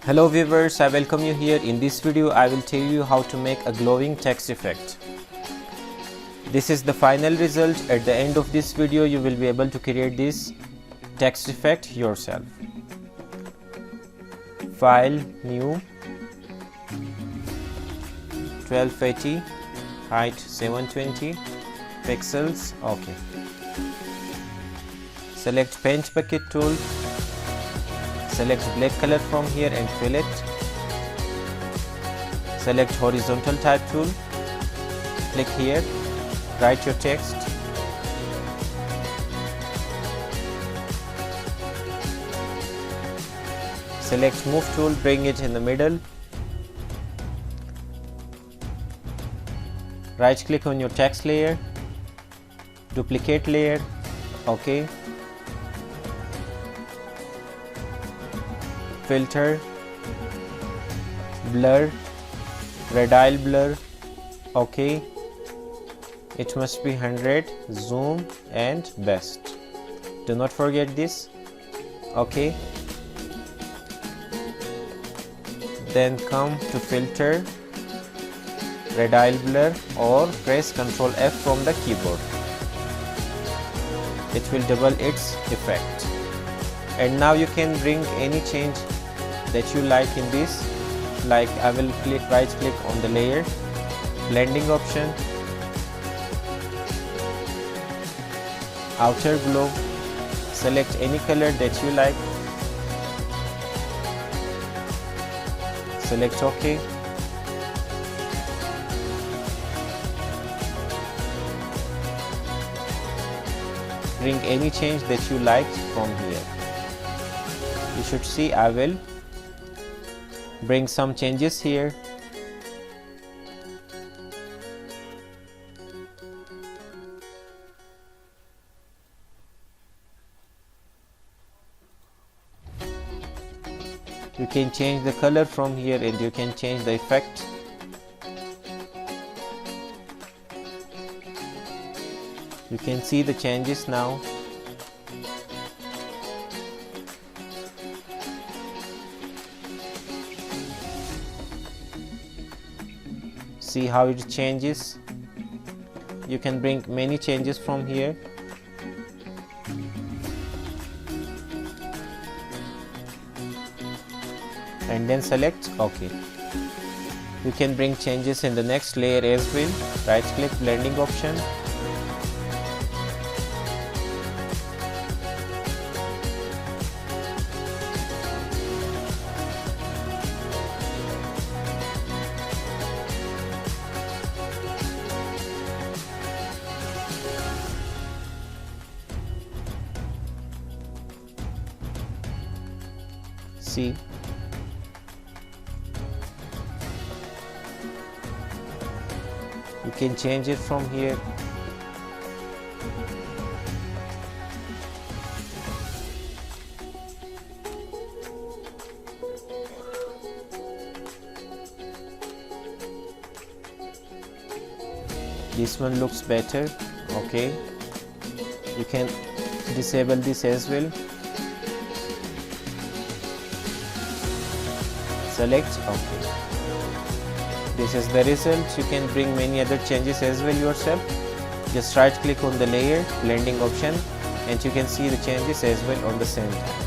Hello viewers, I welcome you here. In this video I will tell you how to make a glowing text effect. This is the final result. At the end of this video you will be able to create this text effect yourself. File, new, 1280, height 720 pixels, OK. Select paint bucket tool. Select black color from here and fill it. Select horizontal type tool. Click here. Write your text. Select move tool. Bring it in the middle. Right click on your text layer. Duplicate layer. OK. Filter, blur, radial blur, OK. It must be 100, zoom and best. Do not forget this, OK. Then come to filter, radial blur, or press Ctrl F from the keyboard. It will double its effect. And now you can bring any change that you like in this. Like I will right click on the layer, blending option, outer glow, select any color that you like, select OK. Bring any change that you liked from here. You should see I will bring some changes here. You can change the color from here and you can change the effect. You can see the changes now. See how it changes. You can bring many changes from here. And then select OK. You can bring changes in the next layer as well. Right click, blending option. See, you can change it from here. This one looks better. OK. You can disable this as well. Select OK. This is the result. You can bring many other changes as well yourself. Just right click on the layer, blending option, and you can see the changes as well on the same time.